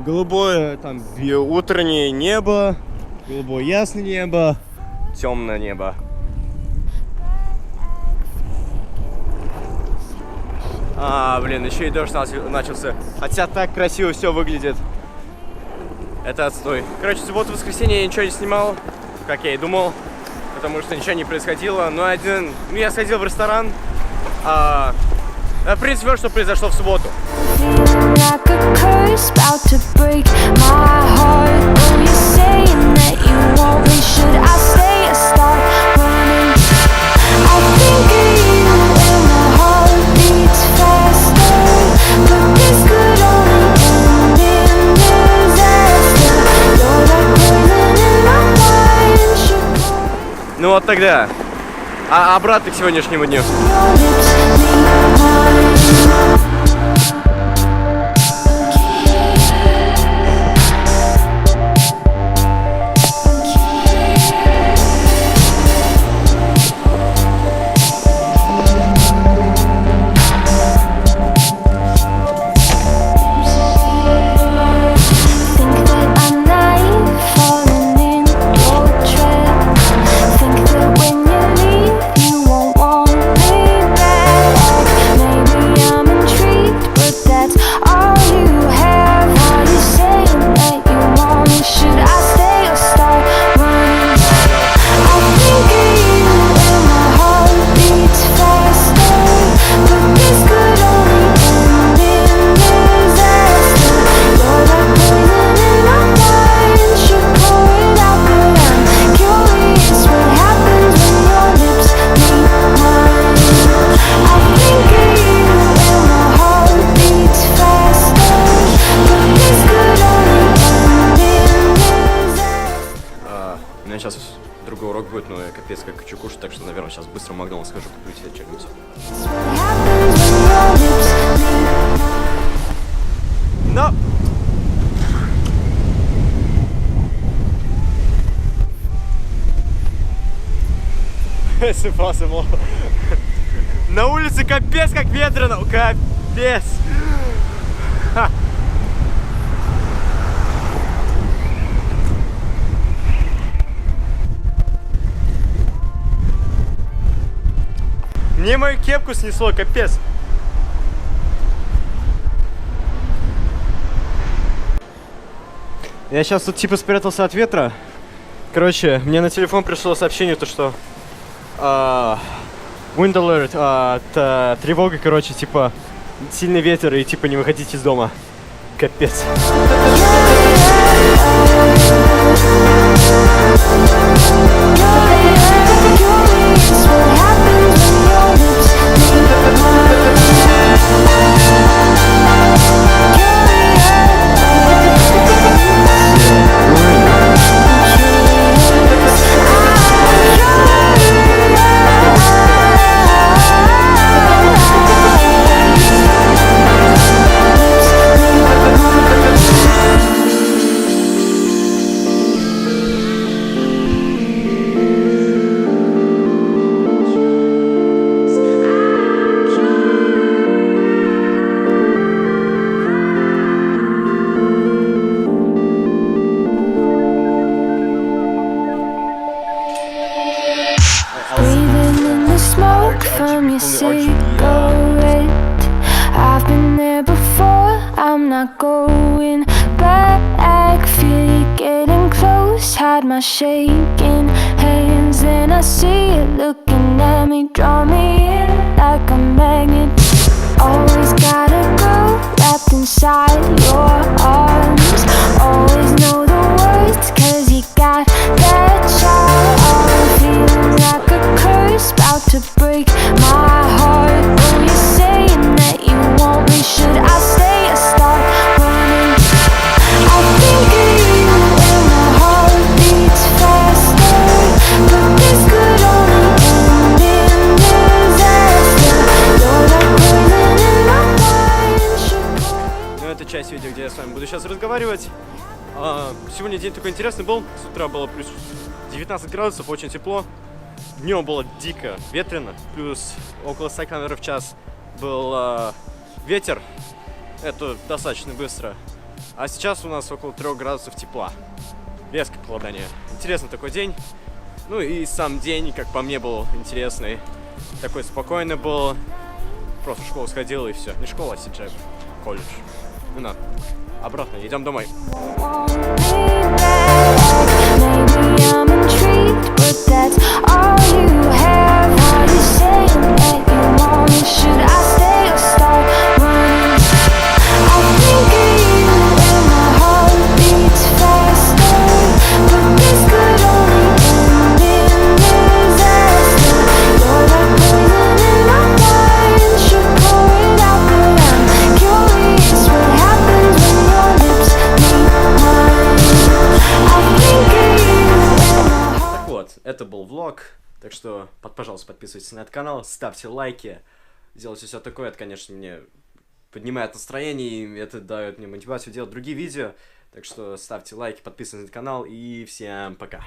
Голубое там утреннее небо, голубое ясное небо, темное небо. Блин, еще и дождь начался. Хотя так красиво все выглядит. Это отстой. Короче, в субботу-воскресенье я ничего не снимал, как я и думал, потому что ничего не происходило. Но я сходил в ресторан. В принципе, вот что произошло в субботу. Ну вот тогда. Обратно к сегодняшнему дню. Сейчас другой урок будет, но я капец как хочу кушать, так что, наверное, сейчас быстро в Макдональдс схожу, куплю себе что-нибудь. Но! It's impossible. На улице капец как ветрено, капец! Мне мою кепку снесло, капец. Я сейчас тут типа спрятался от ветра. Короче, мне на телефон пришло сообщение, то что wind alert, тревога, короче, типа сильный ветер и типа не выходите из дома. Капец. From your cigarette, I've been there before, I'm not going back. Feel you getting close, hide my shaking hands, and I see you looking at me, draw me in like a magnet. Always got a girl wrapped inside your arms. Always know the words, 'cause you got that charm. Feeling like a curse, about to break my heart. Oh, you're saying that you want me, should I stay or start running? I think of you and my heart beats faster, but this could only end in disaster. You're like poison in my mind. Ну, это часть видео, где я с вами буду сейчас разговаривать. Сегодня день такой интересный был. С утра было плюс 19 градусов, очень тепло. Днем было дико ветрено, плюс около 100 км в час был ветер. Это достаточно быстро. А сейчас у нас около 3 градусов тепла. Резкое похолодание. Интересный такой день. Ну и сам день, как по мне, был интересный. Такой спокойный был. Просто в школу сходил и все. Не школа, а Сиджай, колледж. Ну на, обратно, идем домой. Maybe I'm intrigued, but that's all you have. Are you saying that you want me? Should I stay or start running? I think of you and my heart beats faster, but this could only end in disaster. You're like poison in my mind, should pour it out, but I'm curious what happens when your lips meet mine. I think of you and my heart. Так вот, это был влог. Так что, пожалуйста, подписывайтесь на этот канал, ставьте лайки. Делайте все такое, это, конечно, мне поднимает настроение, и это дает мне мотивацию делать другие видео. Так что ставьте лайки, подписывайтесь на этот канал, и всем пока.